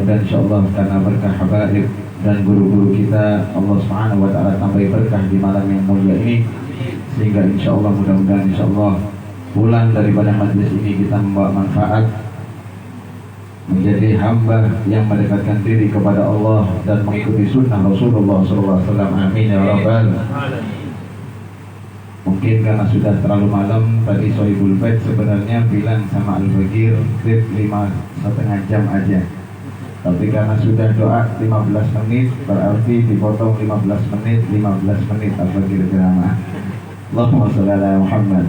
mudah-mudahan insyaallah karena berkah habaib dan guru-guru kita, Allah Subhanahu wa taala tambah berkah di malam yang mulia ini, sehingga insyaallah mudah-mudahan insyaallah pulang daripada majlis ini kita membawa manfaat, menjadi hamba yang mendekatkan diri kepada Allah dan mengikuti sunnah Rasulullah SAW. Amin ya rabbal. Mungkin karena sudah terlalu malam, tadi Sohibul Bait sebenarnya bilang sama Al-Bagir 5,5 jam aja, tapi karena sudah doa 15 menit berarti dipotong 15 menit Al-Bagir ceramah. Allahumma shalli ala Muhammad.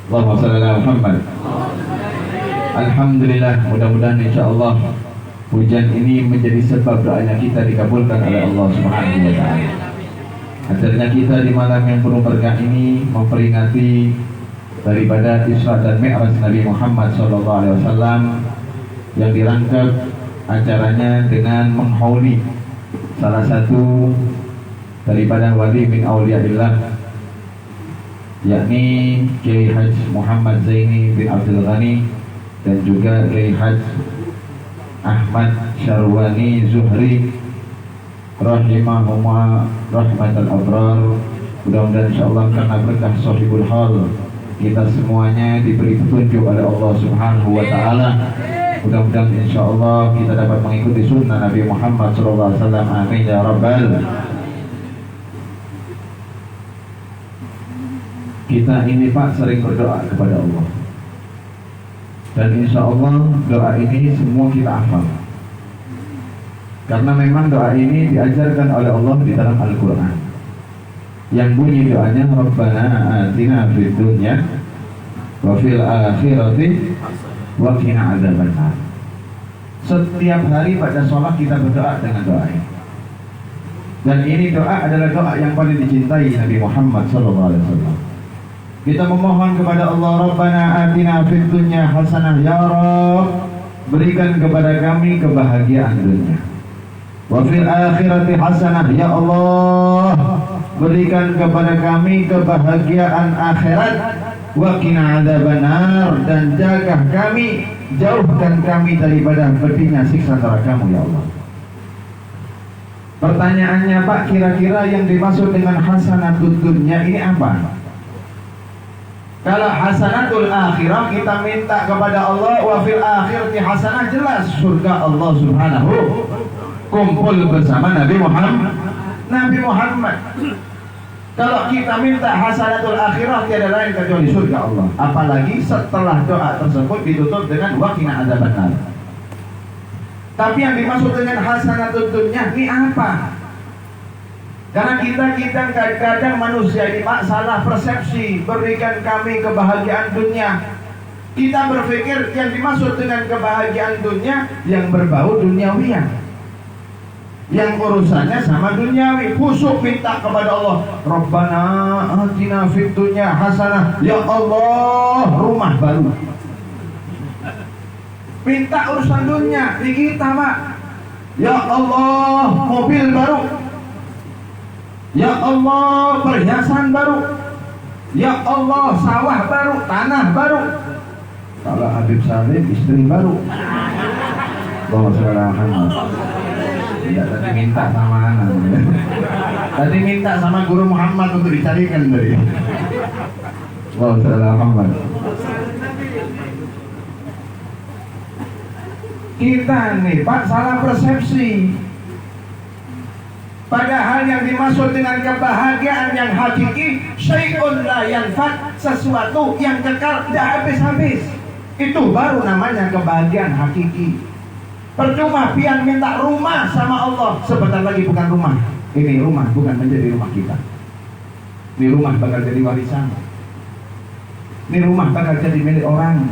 Allahumma shalli ala Muhammad. Alhamdulillah, mudah-mudahan insyaallah hujan ini menjadi sebab doanya kita dikabulkan oleh Allah Subhanahu wa taala. Hadirnya kita di malam yang penuh berkah ini memperingati daripada Isra dan Mi'raj Nabi Muhammad SAW yang dirangkap acaranya dengan menghauli salah satu daripada wali min auliyaillah, yakni Kiai Haji Muhammad Zaini bin Abdul Ghani dan juga Kiai Haji Ahmad Syarwani Zuhri rahimahumma rahmatal abrar. Mudah-mudahan insyaallah karena berkah Sohibul Hal kita semuanya diberi petunjuk oleh Allah Subhanahu wa taala. Mudah-mudahan insyaallah kita dapat mengikuti sunnah Nabi Muhammad SAW. Amin ya rabbal. Kita ini Pak sering berdoa kepada Allah, dan insya Allah doa ini semua kita hafal, karena memang doa ini diajarkan oleh Allah di dalam Al-Quran, yang bunyi doanya Rabbana atina fid dunya wa fil akhirati wa qina adzabannar. Setiap hari pada sholat kita berdoa dengan doa ini, dan ini doa adalah doa yang paling dicintai Nabi Muhammad SAW. Kita memohon kepada Allah, Rabbana atina fid dunya hasanah, ya Rabb berikan kepada kami kebahagiaan dunia. Wa fil akhirati hasanah, ya Allah berikan kepada kami kebahagiaan akhirat. Wa qina adzabannar, dan jaga kami, jauhkan kami daripada pedihnya siksa neraka-Mu ya Allah. Pertanyaannya Pak, kira-kira yang dimaksud dengan hasanatud dunya ini apa? Kalau hasanatul akhirah kita minta kepada Allah, wa fil akhirati hasanah, jelas surga Allah Subhanahu, kumpul bersama Nabi Muhammad. Kalau kita minta hasanatul akhirah tiada lain kecuali surga Allah. Apalagi setelah doa tersebut ditutup dengan wa qina adzabannar. Tapi yang dimaksud dengan hasanatul dunya ini apa? Karena kita kadang-kadang manusia ini salah persepsi, berikan kami kebahagiaan dunia. Kita berpikir yang dimaksud dengan kebahagiaan dunia yang berbau duniawian, yang urusannya sama duniawi. Khusyuk minta kepada Allah, Rabbana atina fid dunya hasanah, ya Allah rumah baru. Minta urusan dunia di kita Pak. Ya Allah mobil baru, ya Allah perhiasan baru, ya Allah sawah baru, tanah baru. Kalau Habib Salim istri baru. Bawa sekarang tidak tadi minta sama anak. Tadi minta sama Guru Muhammad untuk dicarikan dari. Bawa sekarang Muhammad. Kita nih Pak salah persepsi. Padahal yang dimaksud dengan kebahagiaan yang hakiki, syai'un la yanfad, sesuatu yang kekal tidak habis-habis. Itu baru namanya kebahagiaan hakiki. Percuma pian minta rumah sama Allah, sebentar lagi bukan rumah. Ini rumah bukan menjadi rumah kita. Ini rumah bakal jadi warisan. Ini rumah bakal jadi milik orang.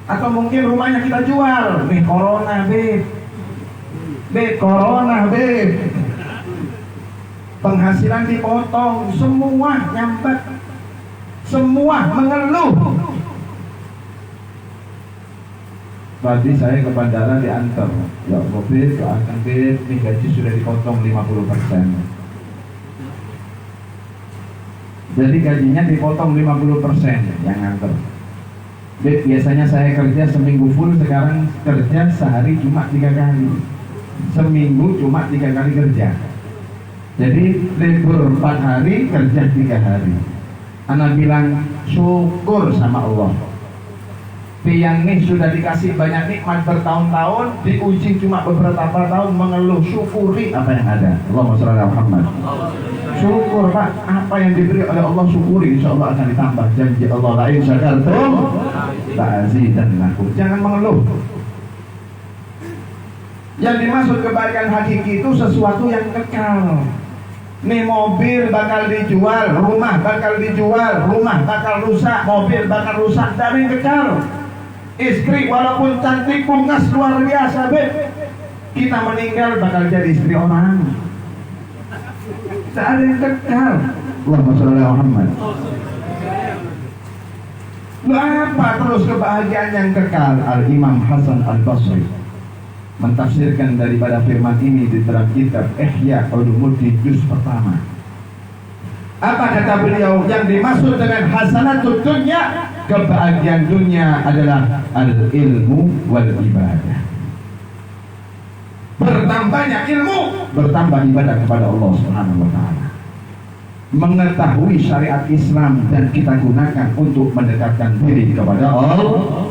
Atau mungkin rumahnya kita jual. Nih corona beb, corona beb. Penghasilan dipotong, semua nyambat, semua mengeluh. Tadi saya ke bandara diantar, ya mobil ke akan beb, nih gaji sudah dipotong 50%. Jadi gajinya dipotong 50% yang nganter. Biasanya saya kerja seminggu full, sekarang kerja sehari cuma 3 kali. Seminggu cuma 3 kali kerja. Jadi libur 4 hari, kerja 3 hari. Anak bilang syukur sama Allah. Yang nih sudah dikasih banyak nikmat bertahun-tahun, diuji cuma beberapa tahun, mengeluh, syukuri apa yang ada. Allahumma shalli ala Muhammad. Syukur Pak, apa yang diberi oleh Allah syukuri, insya Allah akan ditambah. Janji Allah, la in syakartum la'azidannakum. Jangan mengeluh. Yang dimaksud kebahagiaan hakiki itu sesuatu yang kekal. Nih mobil bakal dijual, rumah bakal dijual, rumah bakal rusak, mobil bakal rusak, dari kekal. Istri walaupun cantik pungas luar biasa, kita meninggal bakal jadi istri orang. Tak ada yang kekal. Allahumma shalli ala Muhammad. Lu apa terus kebahagiaan yang kekal? Al-Imam Hasan Al-Basri mentafsirkan daripada firman ini di dalam kitab Ihya Ulumuddin juz pertama. Apa kata beliau? Yang dimaksud dengan hasanatud dunya, kebahagiaan dunia adalah al-ilmu wal ibadah. Bertambahnya ilmu, bertambah ibadah kepada Allah Subhanahu wa taala. Mengetahui syariat Islam dan kita gunakan untuk mendekatkan diri kepada Allah.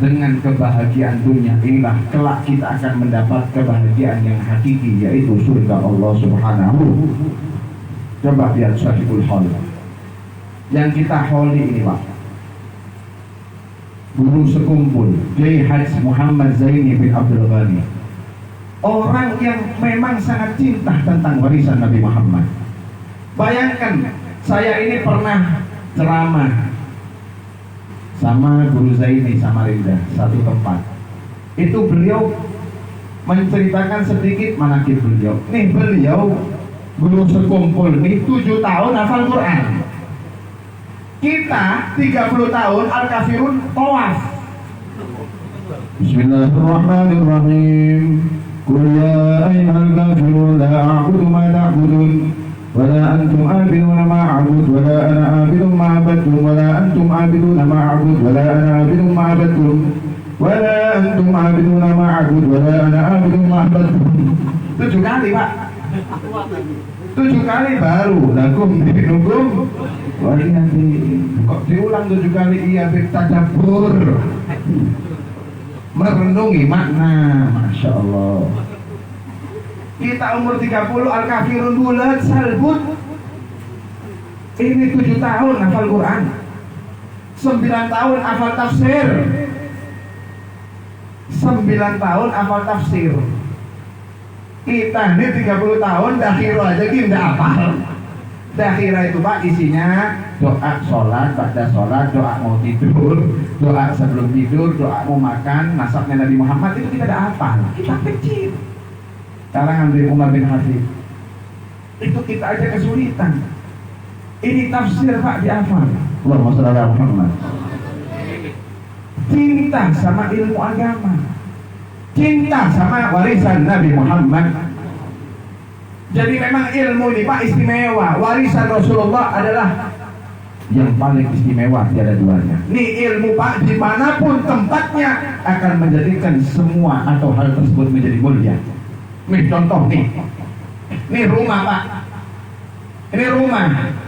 Dengan kebahagiaan dunia inilah kelak kita akan mendapat kebahagiaan yang hakiki, yaitu surga Allah Subhanahu. Coba lihat Syahidul Hal yang kita holi ini Pak, guru sekumpul Kiai Haji Muhammad Zaini bin Abdul Ghani, orang yang memang sangat cinta tentang warisan Nabi Muhammad. Bayangkan, saya ini pernah ceramah sama Guru Zaini Samarinda, satu tempat. Itu beliau menceritakan sedikit manaqib beliau. Nih beliau guru sekumpul nih 7 tahun hafal Quran. Kita 30 tahun Al-Kafirun tawaf. Bismillahirrahmanirrahim. Qul ya ayyuhal kafirun la a'budu ma ta'budun ولا أنتم عابدون ما أعبد ولا أنا عابد ما عبدتم ولا أنتم عابدون ما أعبد ولا أنا عابد ما عبدتم ولا أنتم عابدون ما أعبد ولا أنا عابد ما عبدتم. 7 kali Pak, 7 kali baru lakum dinukum waliyati. Kok diulang 7 kali? Iya bertadabbur, merenungi makna. Masya Allah. Kita umur 30 Al-Kafirun bulat salbut. Ini 7 tahun hafal Quran, 9 tahun hafal tafsir, 9 tahun hafal tafsir. Kita ini 30 tahun dakhiro aja gini gak hafal. Dakhira itu Pak isinya doa sholat, pada sholat, doa mau tidur, doa sebelum tidur, doa mau makan, nasabnya Nabi Muhammad, itu kita gak hafal. Kita kecil. Karangan dari Umar bin Hafid itu kita aja kesulitan. Ini tafsir Pak dihafal. Allahumma shalli ala Muhammad. Cinta sama ilmu agama, cinta sama warisan Nabi Muhammad. Jadi memang ilmu ini Pak istimewa. Warisan Rasulullah adalah yang paling istimewa, tiada duanya. Nih ilmu Pak dimanapun tempatnya akan menjadikan semua atau hal tersebut menjadi mulia. Nih contoh nih rumah Pak, ini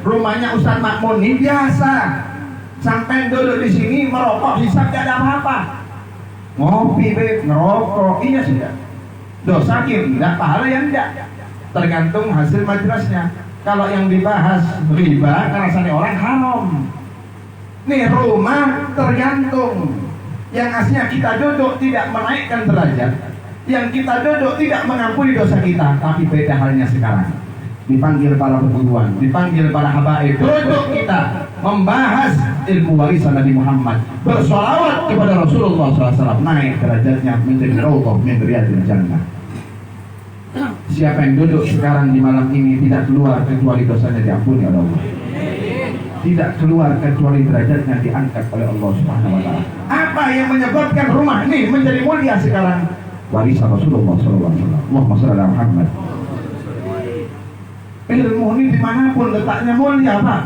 rumahnya Ustaz Makmun ini biasa, sampai duduk di sini merokok, hisap tidak ada apa-apa, ngopi ngerokok, iya sudah, dosa tidak, pahala yang tidak, tergantung hasil majlisnya. Kalau yang dibahas riba, rasanya orang haram. Nih rumah tergantung, yang aslinya kita duduk tidak menaikkan derajat, yang kita duduk tidak mengampuni dosa kita. Tapi beda halnya sekarang, dipanggil para perguruan, dipanggil para habaib, duduk kita membahas ilmu warisan Nabi Muhammad, bersolawat kepada Rasulullah SAW, naik derajatnya menjadi raudhah min riyadil jannah. Siapa yang duduk sekarang di malam ini tidak keluar kecuali dosanya diampuni oleh Allah, tidak keluar kecuali derajatnya diangkat oleh Allah Subhanahu wa taala. Apa yang menyebabkan rumah ini menjadi mulia sekarang? Warisan Rasulullah SAW. Allahumma shalli ala Muhammad. Ilmu ini dimanapun letaknya mulia Pak.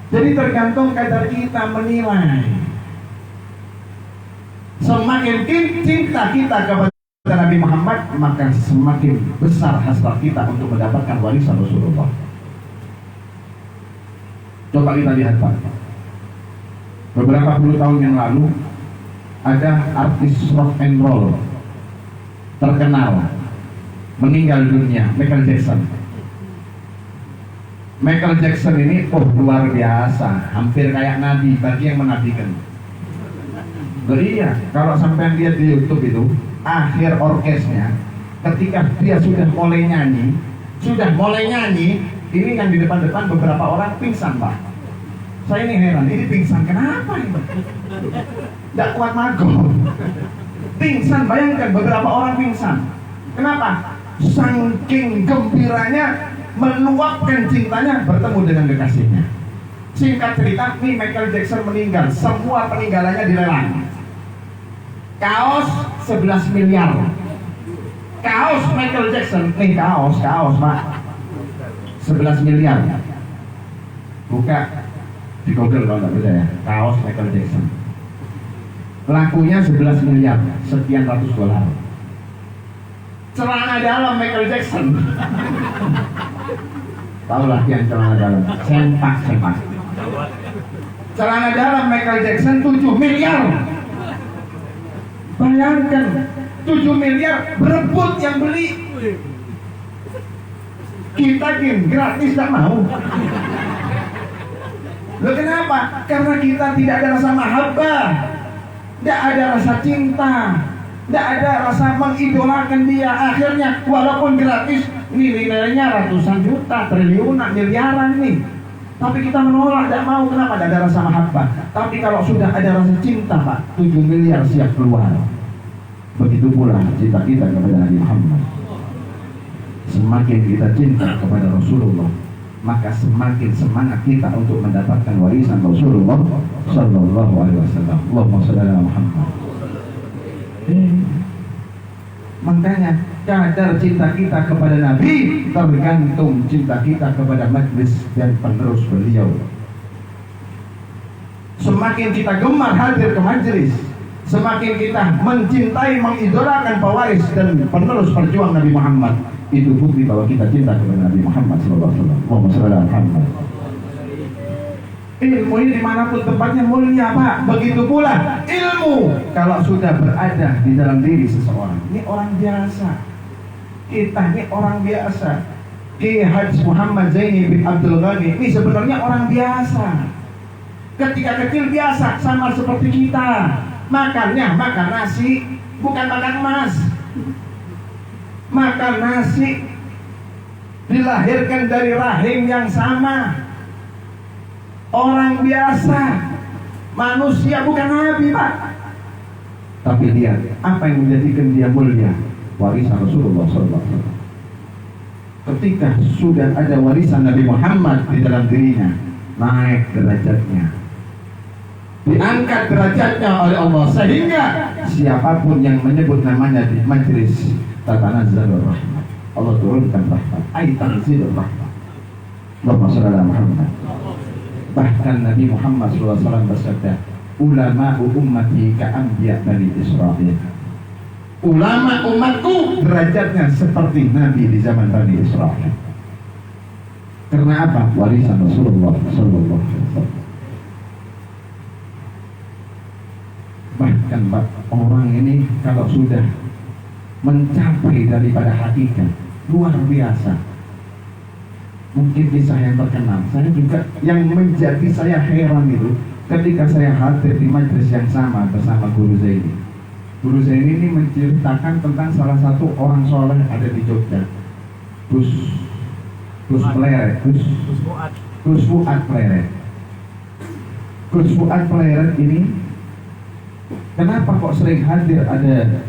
Jadi tergantung kadar kita menilai. Semakin cinta kita kepada Nabi Muhammad, maka semakin besar hasrat kita untuk mendapatkan warisan Rasulullah. Coba kita lihat Pak, beberapa puluh tahun yang lalu ada artis rock and roll terkenal meninggal dunia, Michael Jackson. Michael Jackson ini luar biasa, hampir kayak nabi bagi yang menabikan. Iya, kalau sampai lihat di YouTube itu akhir orkesnya, ketika dia sudah mulai nyanyi, ini yang di depan-depan beberapa orang pingsan Pak. Saya ini heran, ini pingsan kenapa ini? Tidak kuat magong. Pingsan, bayangkan beberapa orang pingsan. Kenapa? Saking gembiranya meluapkan cintanya bertemu dengan kekasihnya. Singkat cerita, nih Michael Jackson meninggal, semua peninggalannya dilelang. Kaos 11 miliar. Kaos Michael Jackson, nih kaos Pak, 11 miliar. Buka di Google kalau nggak percaya, kaos Michael Jackson. Lakunya 11 miliar, sekian ratus dolar. Celana dalam Michael Jackson. Tahulah yang celana dalam, sempak. Celana dalam Michael Jackson 7 miliar. Bayangkan 7 miliar berebut yang beli. Kita gratis tak mau. Loh kenapa? Karena kita tidak ada rasa mahabbah, tidak ada rasa cinta, tidak ada rasa mengidolakan dia. Akhirnya walaupun gratis, ini nilainya ratusan juta, triliunan, miliaran nih, tapi kita menolak, tidak mau. Kenapa? Tidak ada rasa mahabbah. Tapi kalau sudah ada rasa cinta Pak, 7 miliar siap keluar. Begitu pula cinta kita kepada Nabi Muhammad. Semakin kita cinta kepada Rasulullah, maka semakin semangat kita untuk mendapatkan warisan Rasulullah Sallallahu Alaihi Wasallam. Allahumma shalli ala Muhammad. Makanya kadar cinta kita kepada Nabi tergantung cinta kita kepada majlis dan penerus beliau. Semakin kita gemar hadir ke majlis, semakin kita mencintai, mengidolakan pewaris dan penerus perjuangan Nabi Muhammad, itu bukti bahwa kita cinta kepada Nabi Muhammad Sallallahu Alaihi Wasallam. Allahumma shalli ala Muhammad. Ilmu ini dimanapun tempatnya mulia Pak. Begitu pula ilmu kalau sudah berada di dalam diri seseorang. Ini orang biasa. Kita ini orang biasa. Kiai Haji Muhammad Zaini bin Abdul Ghani ini sebenarnya orang biasa. Ketika kecil biasa sama seperti kita. Makannya makan nasi, bukan makan emas. Makan nasi, dilahirkan dari rahim yang sama. Orang biasa, manusia, bukan nabi Pak. Tapi lihat apa yang menjadikan dia mulia, warisan Rasulullah SAW. Ketika sudah ada warisan Nabi Muhammad di dalam dirinya, naik derajatnya, diangkat derajatnya oleh Allah, sehingga siapapun yang menyebut namanya di majlis tatanazzalur rahmat, Allah turunkan rahmat, tanzilur rahmat. Allahumma shalli ala Muhammad. Bahkan Nabi Muhammad SAW bersabda, ulama ummati ka'anbiya Bani Israil. Ulama umatku derajatnya seperti Nabi di zaman Bani Israil. Karena apa? Warisan Rasulullah SAW. Bahkan orang ini kalau sudah mencapai daripada hakikat, luar biasa. Mungkin kisah yang terkenal, saya juga yang menjadi saya heran itu ketika saya hadir di majelis yang sama bersama Guru Zaini. Guru Zaini ini menceritakan tentang salah satu orang soleh ada di Jogja, Gus Pleret, Gus Fuad Pleret. Gus Fuad Pleret ini kenapa kok sering hadir ada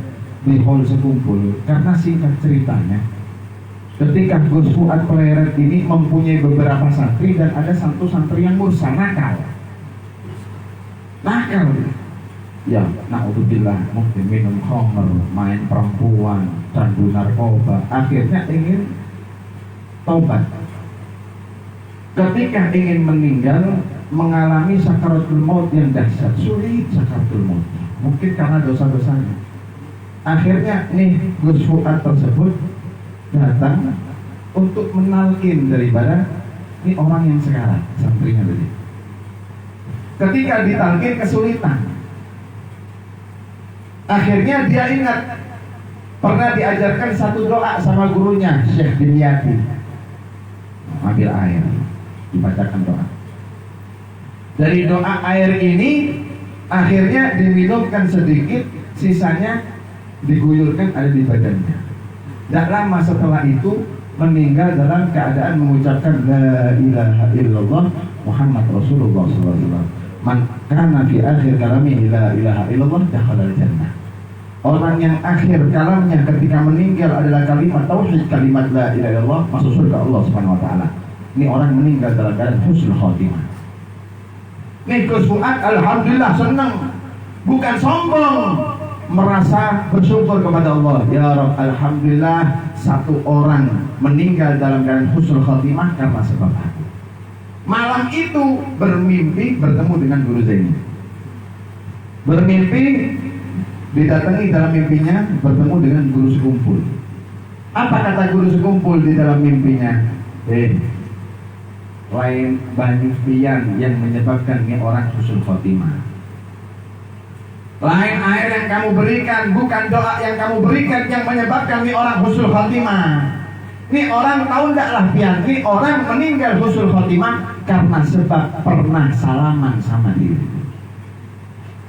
di hall sekumpul? Karena singkat ceritanya, ketika Gus Fuad Pleret ini mempunyai beberapa santri dan ada satu santri yang mursa, nakal. Ya, na'udzubillah, mungkin minum khamr, main perempuan, candu narkoba. Akhirnya ingin taubat. Ketika ingin meninggal, mengalami sakaratul maut yang dahsyat, sulit sakaratul maut. Mungkin karena dosa-dosanya. Akhirnya nih Gus Fuad tersebut datang untuk menalkin daripada ini orang yang sekarang santrinya tadi. Ketika ditalkin kesulitan, akhirnya dia ingat pernah diajarkan satu doa sama gurunya Syekh Dimyati. Ambil air, dibacakan doa. Dari doa air ini akhirnya diminumkan sedikit, sisanya diguyurkan ada di badannya. Tidak lama setelah itu meninggal dalam keadaan mengucapkan la ilaha illallah Muhammad Rasulullah SAW. Man kana fi akhir kalami la ilaha illallah dakhala al-jannah. Orang yang akhir kalamnya ketika meninggal adalah kalimat tauhid, kalimat la ilaha illallah, masuk surga Allah Subhanahu wa taala. Ini orang meninggal dalam keadaan husnul khotimah. Nih Gus Fuad alhamdulillah senang, bukan sombong, merasa bersyukur kepada Allah. Ya Rabb, alhamdulillah satu orang meninggal dalam keadaan husnul khotimah karena sebab aku. Malam itu bermimpi bertemu dengan Guru Zaini. Bermimpi didatangi dalam mimpinya bertemu dengan guru sekumpul. Apa kata guru sekumpul di dalam mimpinya? Lain banyu pian yang menyebabkan ini orang husnul khotimah. Lain air yang kamu berikan, bukan doa yang kamu berikan yang menyebabkan ini orang husnul khotimah. Ini orang tahu enggaklah pian, ini orang meninggal husnul khotimah karena sebab pernah salaman sama diri.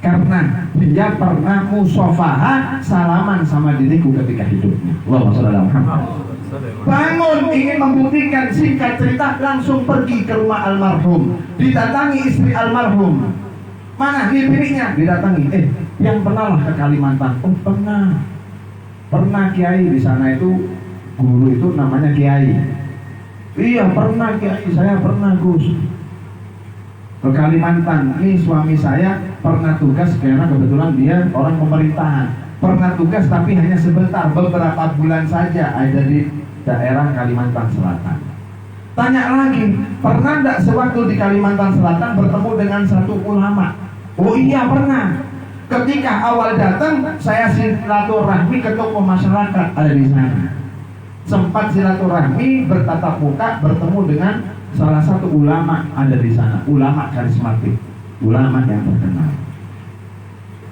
Karena dia pernah musafaha salaman sama diriku ketika hidupnya. Allahumma shalli ala Muhammad. Bangun ingin membuktikan, singkat cerita langsung pergi ke rumah almarhum, didatangi istri almarhum. Mana bibirnya? Didatangi. Yang pernah lah ke Kalimantan. Oh pernah Kiai di sana itu guru itu namanya Kiai. Iya pernah Kiai, saya pernah Gus. Ke Kalimantan, ini suami saya pernah tugas karena kebetulan dia orang pemerintahan. Pernah tugas tapi hanya sebentar, beberapa bulan saja ada di daerah Kalimantan Selatan. Tanya lagi, pernah tidak sewaktu di Kalimantan Selatan bertemu dengan satu ulama? Oh iya pernah. Ketika awal datang, saya silaturahmi ke tokoh masyarakat ada di sana. Sempat silaturahmi bertatap muka bertemu dengan salah satu ulama ada di sana, ulama karismatik, ulama yang terkenal.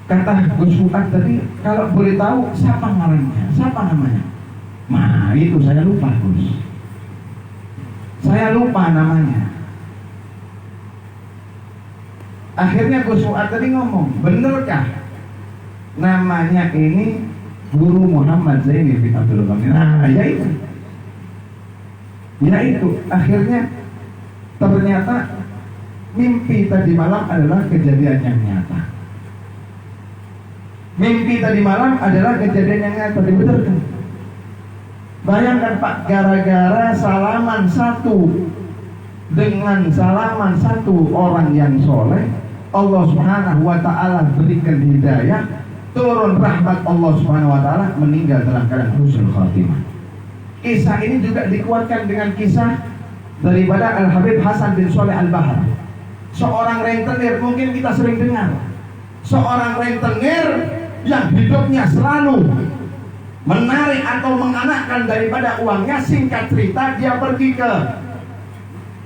Kata Gus Fuad tadi, kalau boleh tahu siapa ngarannya, siapa namanya? Nah itu saya lupa Gus, saya lupa namanya. Akhirnya Gus Fuad tadi ngomong, benarkah namanya ini Guru Muhammad Zaini bin Abdul Ghamid? Nah ya itu akhirnya ternyata mimpi tadi malam adalah kejadian yang nyata. Mimpi tadi malam adalah kejadian yang nyata, dibenarkan. Bayangkan Pak, gara-gara salaman satu dengan salaman satu orang yang soleh, Allah Subhanahu wa ta'ala berikan hidayah, turun rahmat Allah Subhanahu wa ta'ala, meninggal dalam keadaan husnul khatimah. Kisah ini juga dikuatkan dengan kisah daripada Al-Habib Hasan bin Shalih Al-Bahar, seorang rentenir, mungkin kita sering dengar. Seorang rentenir yang hidupnya selalu menarik atau menganakkan daripada uangnya. Singkat cerita, dia pergi ke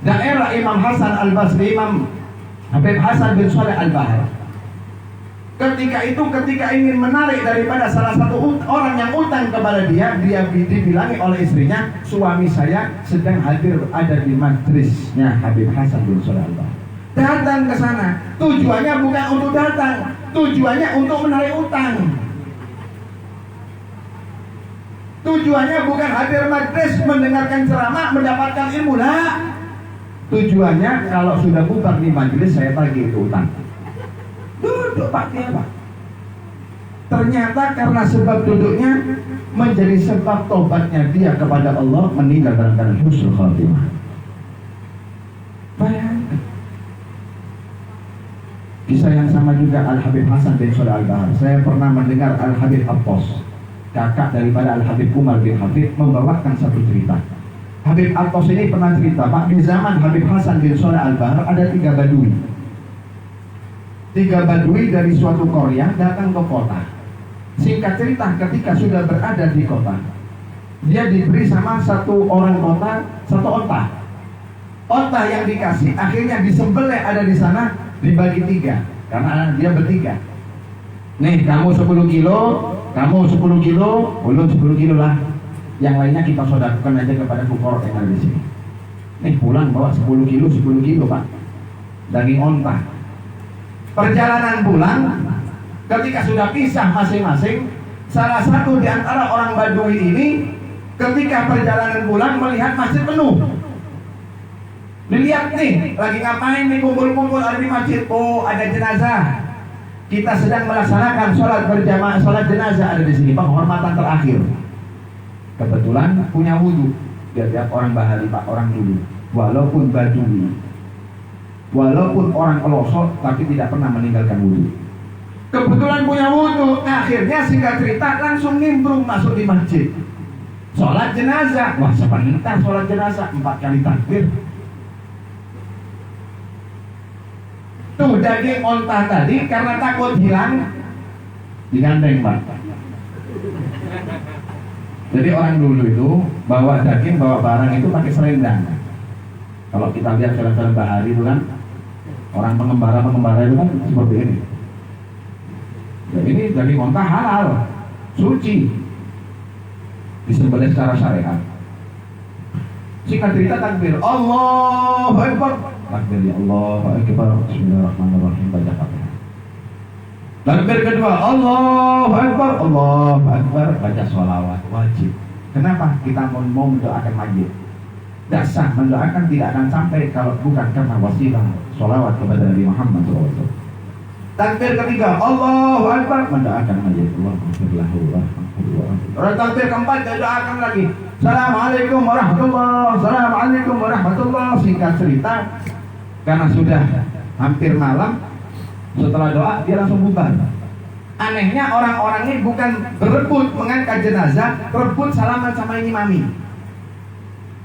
daerah Imam Hasan Al-Basri, Imam Habib Hasan bin Shalih Al-Bahar. Ketika itu, ketika ingin menarik daripada salah satu orang yang utang kepada dia dibilangi oleh istrinya, suami saya sedang hadir ada di majlisnya Habib Hasan bin Shalih Al-Bahar. Datang ke sana, tujuannya bukan untuk datang, tujuannya untuk menarik utang. Tujuannya bukan hadir majlis mendengarkan ceramah, mendapatkan ilmu, lah. Tujuannya kalau sudah bubar di majlis saya tagih itu utang. Duduk Pak dia Pak. Ternyata karena sebab duduknya menjadi sebab tobatnya dia kepada Allah, meninggal dalam keadaan husnul khatimah. Bayangkan. Kisah yang sama juga Al-Habib Hasan bin Shalih Al-Bahar. Saya pernah mendengar Al-Habib Abbas, kakak daripada Al-Habib Umar bin Habib, membawakan satu cerita. Habib Al-Tos ini pernah cerita, Pak, di zaman Habib Hasan bin Sholeh Al-Bahar ada 3 badui. 3 badui dari suatu Korea datang ke kota. Singkat cerita, ketika sudah berada di kota, dia diberi sama satu orang kota 1 onta. Onta yang dikasih akhirnya disembelih ada di sana, dibagi 3 karena dia bertiga. Nih, kamu 10 kilo, kamu 10 kilo, ulun 10 kilo lah. Yang lainnya kita sodakokan aja kepada fukara yang ada di sini. Nih, pulang bawa 10 kilo, 10 kilo, Pak. Daging onta. Perjalanan pulang, ketika sudah pisah masing-masing, salah satu di antara orang Badui ini ketika perjalanan pulang melihat masjid penuh. Dilihat nih, lagi ngapain nih kumpul-kumpul ada di masjid? Oh, ada jenazah. Kita sedang melaksanakan sholat berjamaah, sholat jenazah ada di sini, penghormatan terakhir. Kebetulan punya wudhu. Dia lihat orang Bahari, Pak, orang dulu. Walaupun Badui, walaupun orang pelosok, tapi tidak pernah meninggalkan wudhu. Kebetulan punya wudhu. Akhirnya singkat cerita langsung nimbrung masuk di masjid. Sholat jenazah. Wah, sebentar sholat jenazah 4 kali takbir. Tuh daging onta tadi karena takut hilang digandeng, Pak. Jadi orang dulu itu bawa daging, bawa barang itu pakai selendang. Kalau kita lihat film-film Bahari itu kan orang pengembara itu kan seperti ini. Ya, ini daging onta halal, suci, disembelih secara syariat. Singkat cerita takbir, Allahu Akbar. Takbir ya Allahu Akbar. Bismillahirrahmanirrahim. Baca Fatihah. Takbir kedua, Allahu Akbar. Allahu Akbar. Baca sholawat wajib. Kenapa? Kita mau mendoakan mayit. Dasar mendoakan tidak akan sampai kalau bukan karena wasilah sholawat kepada Nabi Muhammad SAW. Takbir ketiga, Allahu Akbar, mendoakan mayit. Orang takbir keempat doakan lagi. Assalamualaikum warahmatullahi. Assalamualaikum warahmatullahi. Singkat cerita, karena sudah hampir malam, setelah doa dia langsung bubar. Anehnya orang-orang ini bukan berebut mengangkat jenazah, rebut salaman sama ini mami.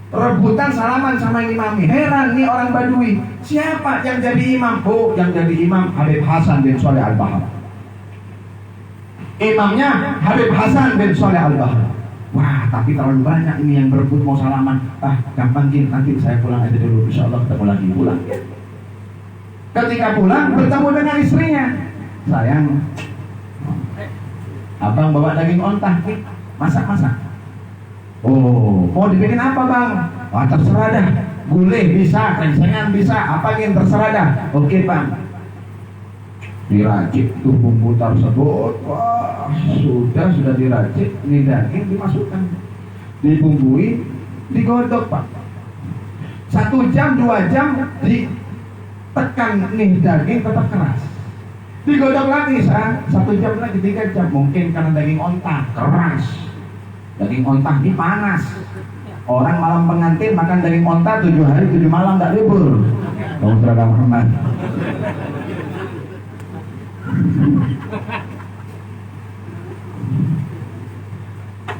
Rebutan salaman sama ini mami. Heran nih orang Badui. Siapa yang jadi imam? Oh, yang jadi imam Habib Hasan bin Sholeh Al-Bahar. Imamnya Habib Hasan bin Sholeh Al-Bahar. Wah, tapi terlalu banyak ini yang berebut mau salaman. Ah, gampang Gin, nanti saya pulang aja dulu. Insya Allah ketemu lagi. Pulang. Ketika pulang, bertemu dengan istrinya. Sayang, abang bawa daging onta, masak-masak. Oh, mau dibikin apa, Bang? Wah, terserah dah. Gulai bisa, rengsengan bisa, apa yang terserah dah. Oke, Bang. Diracik tuh bumbu tersebut. Wah, sudah diracik. Ini daging dimasukkan, dibumbui, digodok, Pak. 1 jam, 2 jam ditekan nih daging tetap keras. Digodok lagi 1 jam lagi, 3 jam. Mungkin karena daging onta keras. Daging onta ini panas. Orang malam pengantin makan daging onta 7 hari 7 malam tak libur. Kamu seragam hormat.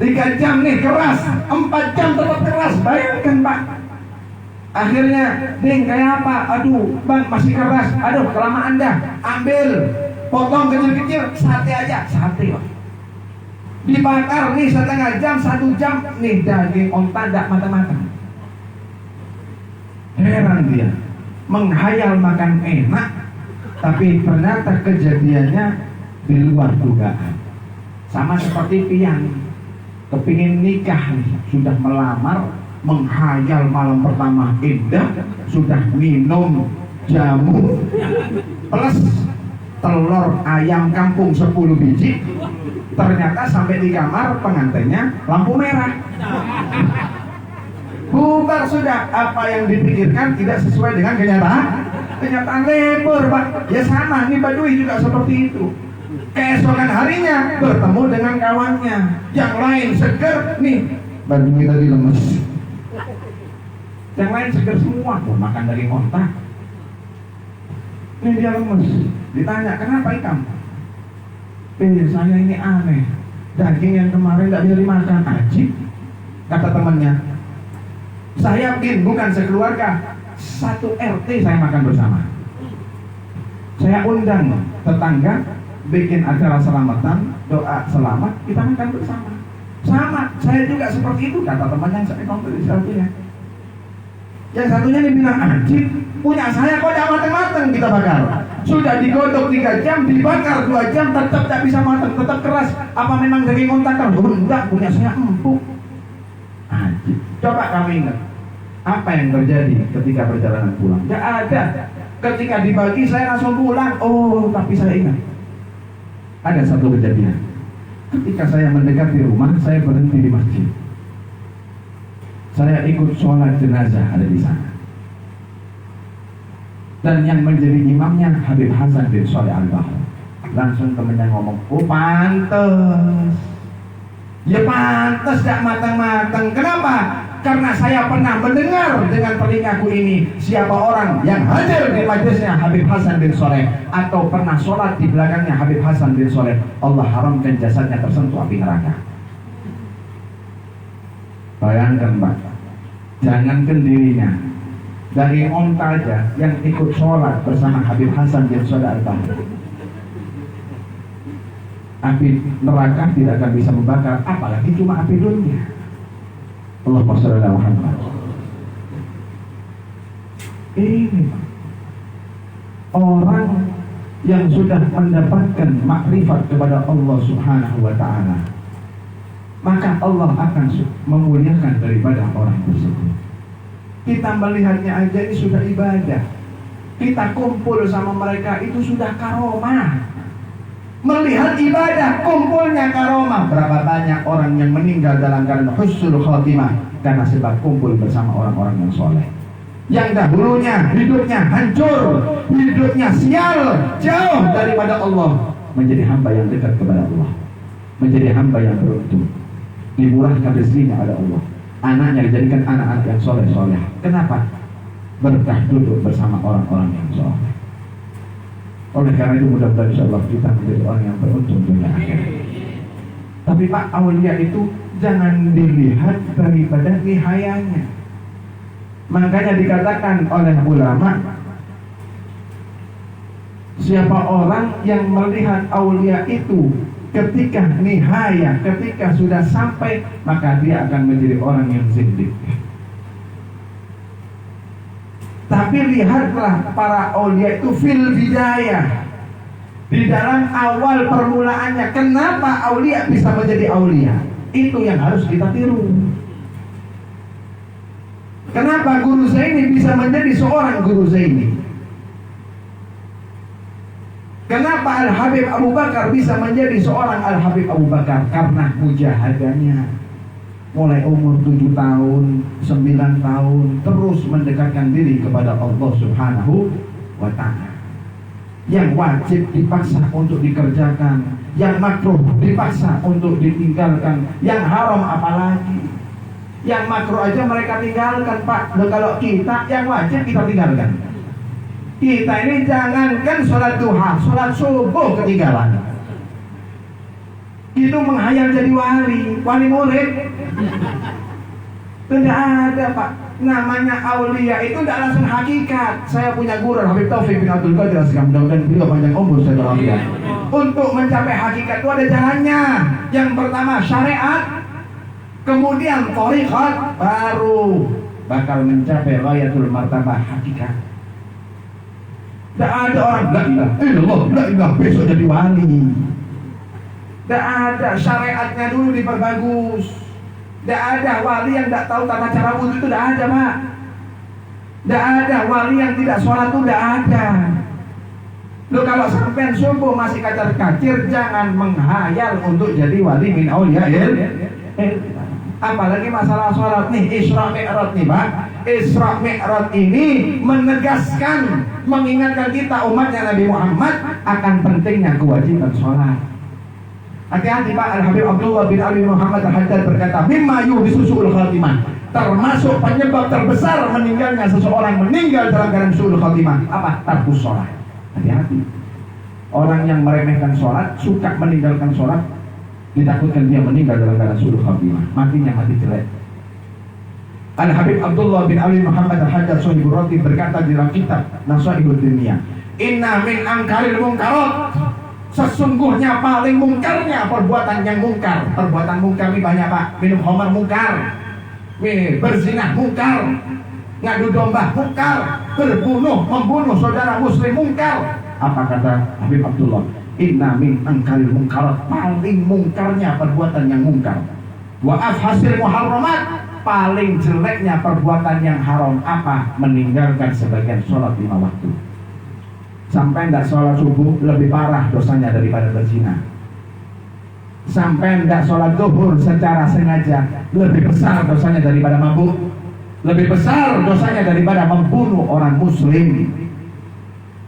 3 jam nih keras, 4 jam tetap keras. Bayangkan, Pak. Akhirnya, Ding, kayak apa? Aduh, Bang, masih keras. Aduh, kelamaan dah. Ambil, potong kecil-kecil, sate aja. Sate, Pak. Dibakar nih 1/2 jam, 1 jam. Nih daging onta tak matang-matang. Heran dia, menghayal makan enak, tapi ternyata kejadiannya di luar dugaan. Sama seperti Pian, kepingin nikah nih, sudah melamar, menghayal malam pertama indah, sudah minum jamu plus telur ayam kampung 10 biji. Ternyata sampai di kamar pengantinnya lampu merah. Bubar sudah. Apa yang dipikirkan tidak sesuai dengan kenyataan lebur, Pak. Ya sama, nih Badui juga seperti itu. Keesokan harinya bertemu dengan kawannya. Yang lain seger, nih Badui tadi lemes. Yang lain seger semua, tuh makan daging onta. Ini dia lemes. Ditanya, kenapa ikam? Saya ini aneh, daging yang kemarin tidak bisa dimakan. Ajib, kata temannya. Saya yakin bukan sekeluarga, satu RT saya makan bersama. Saya undang tetangga, bikin acara selamatan, doa selamat, kita makan bersama. Sama, saya juga seperti itu, kata teman yang saya nonton di satunya. Yang satunya dia bilang, anjir, punya saya kok tidak mateng-mateng kita bakar. Sudah digodok 3 jam, dibakar 2 jam, tetap tidak bisa mateng, tetap keras. Apa memang daging kontakan? Oh enggak, punya saya empuk. Anjir, coba kami ingat, apa yang terjadi ketika perjalanan pulang? Tidak ada. Ketika dibagi saya langsung pulang. Oh, tapi saya ingat ada satu kejadian. Ketika saya mendekati rumah, saya berhenti di masjid. Saya ikut sholat jenazah ada di sana. Dan yang menjadi imamnya Habib Hasan bin Shalih Al-Bahr. Langsung temennya ngomong, oh pantes. Ya pantes gak matang-matang. Kenapa? Karena saya pernah mendengar dengan telingaku ini siapa orang yang hadir di majelisnya Habib Hasan bin Shalih atau pernah sholat di belakangnya Habib Hasan bin Shalih, Allah haramkan jasadnya tersentuh api neraka. Bayangkan Pak, jangankan dirinya, dari onta aja yang ikut sholat bersama Habib Hasan bin Shalih Al-Bahr, api neraka tidak akan bisa membakar, apalagi cuma api dunia. Allahumma shalli ala Muhammad. Ini orang yang sudah mendapatkan makrifat kepada Allah Subhanahu wa ta'ala, maka Allah akan memuliakan daripada orang tersebut. Kita melihatnya aja ini sudah ibadah. Kita kumpul sama mereka itu sudah karomah. Melihat ibadah, kumpulnya karomah. Berapa banyak orang yang meninggal dalam keadaan husnul khotimah karena sebab kumpul bersama orang-orang yang soleh. Yang dahulunya hidupnya hancur, hidupnya sial, jauh daripada Allah, menjadi hamba yang dekat kepada Allah, menjadi hamba yang beruntung, dimurahkan rezekinya oleh Allah. Anaknya dijadikan anak-anak yang soleh-soleh. Kenapa? Berkah duduk bersama orang-orang yang soleh. Oleh karena itu mudah-mudahan insyaallah kita menjadi orang yang beruntung dunia akhirat. Tapi Pak, aulia itu jangan dilihat daripada nihayanya. Makanya dikatakan oleh ulama, siapa orang yang melihat aulia itu ketika nihaya, ketika sudah sampai, maka dia akan menjadi orang yang zindik. Tapi lihatlah para aulia itu fil bidayah, di dalam awal permulaannya. Kenapa aulia bisa menjadi aulia? Itu yang harus kita tiru. Kenapa Guru Zaini bisa menjadi seorang Guru Zaini? Kenapa Al-Habib Abu Bakar bisa menjadi seorang Al-Habib Abu Bakar? Karena mujahadahnya. Mulai umur 7 tahun, 9 tahun, terus mendekatkan diri kepada Allah Subhanahu wa ta'ala. Yang wajib dipaksa untuk dikerjakan, yang makruh dipaksa untuk ditinggalkan, yang haram apalagi. Yang makruh aja mereka tinggalkan Pak. Loh, kalau kita yang wajib kita tinggalkan. Kita ini jangankan sholat duha, sholat subuh ketinggalan. Itu menghayal jadi wali murid. Tidak ada Pak. Namanya aulia itu tidak langsung hakikat. Saya punya guru Habib Taufik bin Abdul Qadir As-Segaf, dan beliau panjang umur saya doakan. Untuk mencapai hakikat itu ada jalannya. Yang pertama syariat, kemudian thariqat, baru bakal mencapai ghayatul martabah hakikat. Tidak ada orang la ilaha illallah, la ilaha besok jadi wali. Tidak ada, syariatnya dulu diperbagus. Tidak ada wali yang tidak tahu tata cara wudhu, itu tidak ada Pak. Tidak ada wali yang tidak sholat, itu tidak ada. Loh, kalau sampai subuh masih kacir-kacir, jangan menghayal untuk jadi wali min auliyail. Apalagi masalah sholat nih, Isra Mi'raj nih Pak. Isra Mi'raj ini menegaskan, mengingatkan kita umatnya Nabi Muhammad akan pentingnya kewajiban sholat. Hati-hati Pak. Al-Habib Abdullah bin Ali Muhammad Al-Haddad berkata, mimma yuhdisu su'ul khatimah, termasuk penyebab terbesar meninggalnya seseorang meninggal dalam keadaan su'ul khatimah, apa? Tarkus sholat. Hati-hati. Orang yang meremehkan sholat, suka meninggalkan sholat, ditakutkan dia meninggal dalam keadaan su'ul khatimah, matinya mati jelek. Al-Habib Abdullah bin Ali Muhammad Al-Haddad Sohibur Ratib berkata di dalam kitab Nasaihud Dunia, inna min angkaril mungkarot, sesungguhnya paling mungkarnya perbuatan yang mungkar. Perbuatan mungkar ini banyak pak. Minum khamar mungkar, berzinah mungkar, ngadu domba mungkar, membunuh saudara muslim mungkar. Apa kata Habib Abdullah? Inna min angkaril mungkarot, paling mungkarnya perbuatan yang mungkar. Wa afhasil muharramat, paling jeleknya perbuatan yang haram. Apa? Meninggalkan sebagian sholat 5 waktu. Sampai tidak sholat subuh lebih parah dosanya daripada berzina. Sampai tidak sholat zuhur secara sengaja lebih besar dosanya daripada mabuk. Lebih besar dosanya daripada membunuh orang muslim.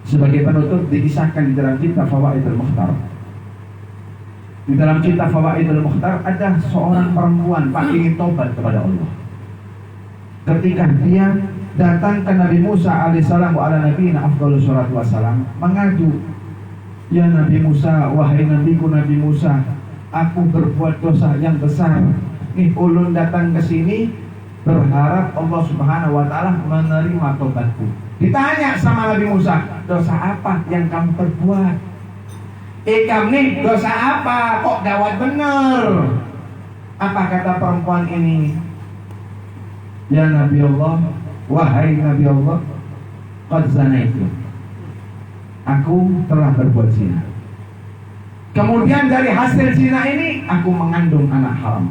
Sebagai penutup dikisahkan di dalam kitab Fawaidul Mukhtar. Di dalam kitab Fawaidul Mukhtar ada seorang perempuan Pak ingin tobat kepada Allah. Ketika dia datang ke Nabi Musa alaihissalam wa ala nabiyina afdhalus salatu wassalam, mengadu, ya Nabi Musa, wahai nabiku Nabi Musa, aku berbuat dosa yang besar. Nih ulun datang ke sini berharap Allah Subhanahu wa taala menerima tobatku. Ditanya sama Nabi Musa, dosa apa yang kamu perbuat? Kamu nih dosa apa? Kok gawat bener? Apa kata perempuan ini? Ya Nabi Allah, wahai Nabi Allah, qad zanaitu, aku telah berbuat zina. Kemudian dari hasil zina ini aku mengandung anak haram.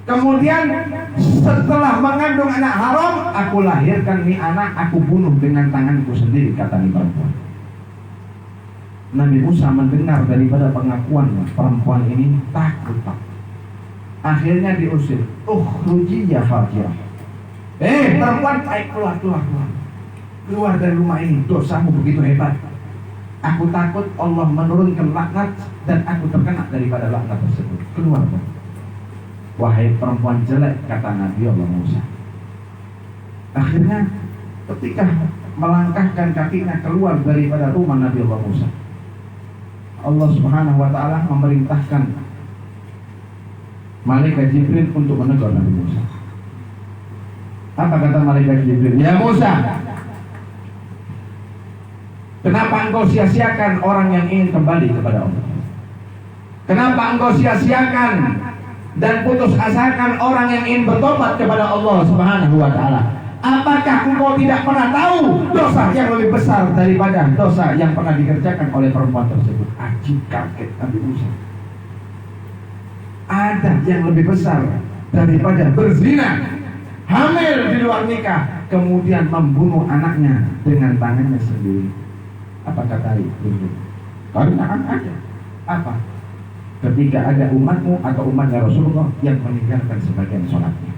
Kemudian setelah mengandung anak haram, aku lahirkan nih anak, aku bunuh dengan tanganku sendiri, kata nih perempuan. Nabi Musa mendengar daripada pengakuan perempuan ini, takut pak. Akhirnya diusir. Ukhruji ya fakirah. Perempuan, ayo keluar dari rumah ini, dosamu begitu hebat. Aku takut Allah menurunkan laknat dan aku terkena daripada laknat tersebut. Keluar pak. Wahai perempuan jelek, kata Nabi Allah Musa. Akhirnya ketika melangkahkan kakinya keluar daripada rumah Nabi Allah Musa, Allah Subhanahu wa taala memerintahkan malaikat Jibril untuk menegur Nabi Musa. Apa kata malaikat Jibril? Ya Musa, kenapa engkau sia-siakan orang yang ingin kembali kepada Allah? Kenapa engkau sia-siakan dan putus asakan orang yang ingin bertobat kepada Allah Subhanahu wa taala? Apakah engkau tidak pernah tahu dosa yang lebih besar daripada dosa yang pernah dikerjakan oleh perempuan tersebut? Ajib, kaget Nabi Musa. Ada yang lebih besar daripada berzina, hamil di luar nikah, kemudian membunuh anaknya dengan tangannya sendiri. Apa kata itu? Karena ada apa? Ketika ada umatmu atau umatnya Rasulullah yang meninggalkan sebagian sholatnya.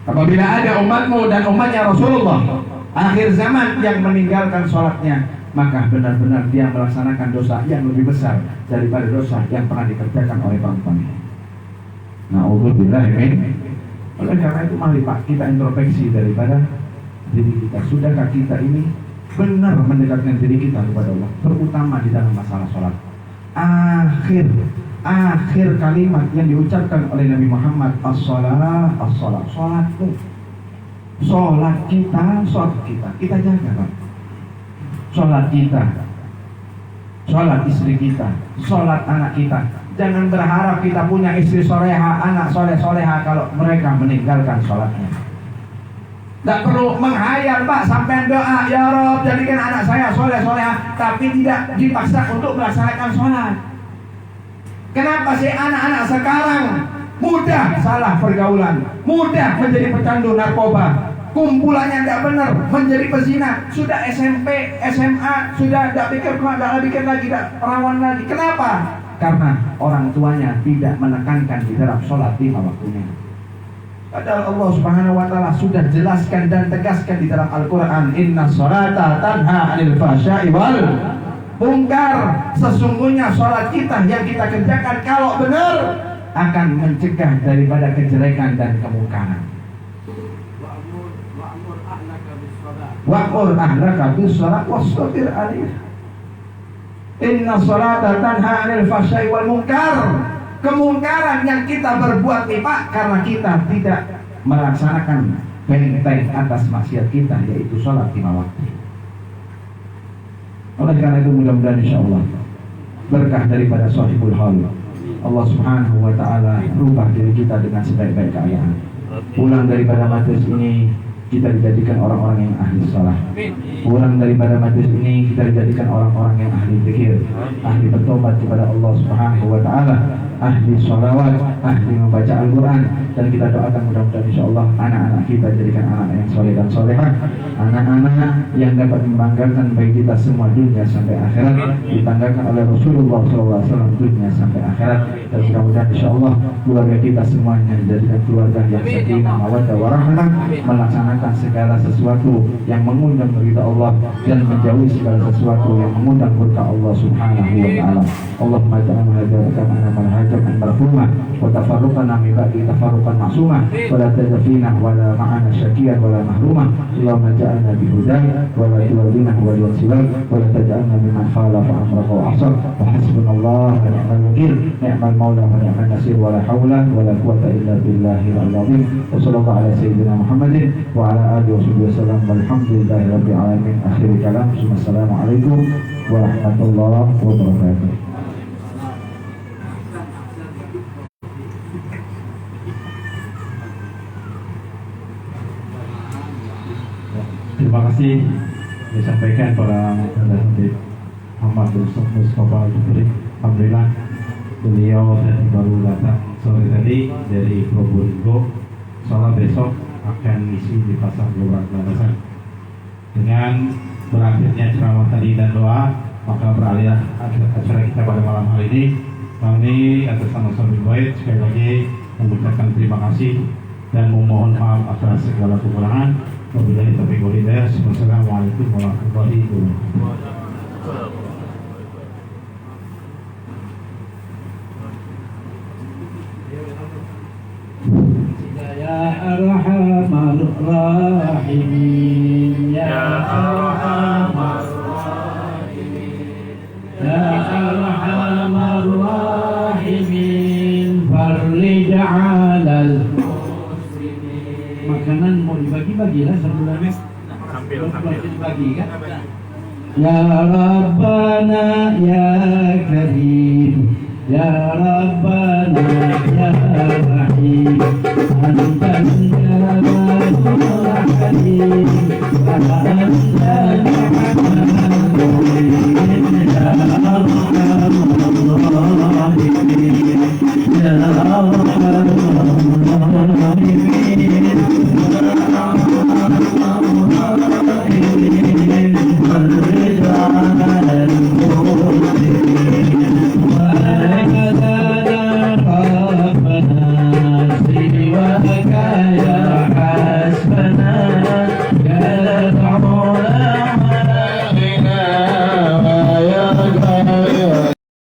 Apabila ada umatmu dan umatnya Rasulullah akhir zaman yang meninggalkan sholatnya, maka benar-benar dia melaksanakan dosa yang lebih besar daripada dosa yang pernah dikerjakan oleh perempuan ini. Na'udzubillah min. Oleh karena itu mari Pak kita introspeksi daripada diri kita. Sudahkah kita ini benar mendekatkan diri kita kepada Allah, terutama di dalam masalah sholat? Akhir kalimat yang diucapkan oleh Nabi Muhammad, as-salat, as-salat, salatmu, salat kita, kita jaga Pak. Salat kita, salat istri kita, salat anak kita. Jangan berharap kita punya istri soleha, anak soleh-soleha kalau mereka meninggalkan salatnya. Tidak perlu menghayal Pak, sampai doa, ya Rob jadikan anak saya soleh-soleha, tapi tidak dipaksa untuk melaksanakan sholat. Kenapa sih anak-anak sekarang mudah salah pergaulan, mudah menjadi pecandu narkoba, kumpulannya tidak benar, menjadi pezina, sudah SMP, SMA, sudah tidak pikir lagi, tidak perawan lagi. Kenapa? Karena orang tuanya tidak menekankan di dalam sholat 5 waktunya. Padahal Allah Subhanahu wa taala sudah jelaskan dan tegaskan di dalam Al-Qur'an, innas sholata tanha 'anil fahsya'i wal munkar. Sesungguhnya sholat kita yang kita kerjakan kalau benar akan mencegah daripada kejelekan dan kemungkaran. Wa'mur ahlaka bis-shalah wastabir 'alaiha. Inna sholata tanha 'anil fahsya'i wal munkar. Kemungkaran yang kita berbuat nih Pak, karena kita tidak melaksanakan benteng atas maksiat kita, yaitu sholat 5 waktu. Oleh karena itu mudah-mudahan insya Allah berkah daripada sahibul hal, Allah subhanahu wa ta'ala rubah diri kita dengan sebaik-baik keadaan. Pulang daripada majlis ini kita dijadikan orang-orang yang ahli salah. Pulang daripada majlis ini kita dijadikan orang-orang yang ahli zikir, ahli bertobat kepada Allah subhanahu wa ta'ala, ahli sholawat, ahli membaca Al-Quran. Dan kita doakan mudah-mudahan insya Allah anak-anak kita jadikan anak yang soleh dan solehah, anak-anak yang dapat membanggakan bagi kita semua dunia sampai akhirat, dibanggakan oleh Rasulullah SAW dunia sampai akhirat. Dan mudah-mudahan insya Allah keluarga kita semuanya dijadikan keluarga yang sakinah, mawaddah, warahmah, melaksanakan segala sesuatu yang mengundang ridha Allah dan menjauhi segala sesuatu yang mengundang murka Allah subhanahu wa ta'ala. Allahumma ja'alna hadakan amal hajaman marhumah wa tafarruqana min ba'di tafarruqan ma'sumah wa la tadfina wa la ma'ana syakiyan wa la mahrumah. Allahumma ja'alna bihudaya wa la tuwallina wa la siwak wa la taj'alna mimman khalafa amraka wa asar wa hasbunallah wa ni'mal wakil ni'mal maula wa ni'mal nasir wa la hawla wa la quwwata illa billahil azim. Wa sallallahu ala sayyidina Muhammadin wa ala alihi wa sahbihi wasallam walhamdulillahi rabbil alamin. Akhir kalam, assalamualaikum warahmatullahi wabarakatuh. Terima kasih disampaikan para Habib Muhammad Mustafa Al-Jubri. Alhamdulillah beliau baru datang sore tadi dari Probolinggo. Soalnya besok akan isi di pasar Global Landasan. Dengan berakhirnya ceramah tadi dan doa, maka beralih acara kita pada malam hari ini. Kami atas nama Sahabat Baik sekali lagi mengucapkan terima kasih dan memohon maaf atas segala kekurangan. Wabillahi taufiq wal hidayah. Wassalamualaikum warahmatullahi wabarakatuh. Ya Arhamar Rahimin, Ya Arhamar Rahimin, Ya Arhamar Rahimin, farlij 'alal muslimin. Makanan mau dibagi-bagi lah sebenarnya. Sambil dibagi kan? Ya Rabbana Ya Karim, Ya Rabbana Ya Rahim, Antal Jamalul Halim, Antal Jamalul Halim, Ya Arhamar Rahimin, Ya Arhamar Rahimin, Ya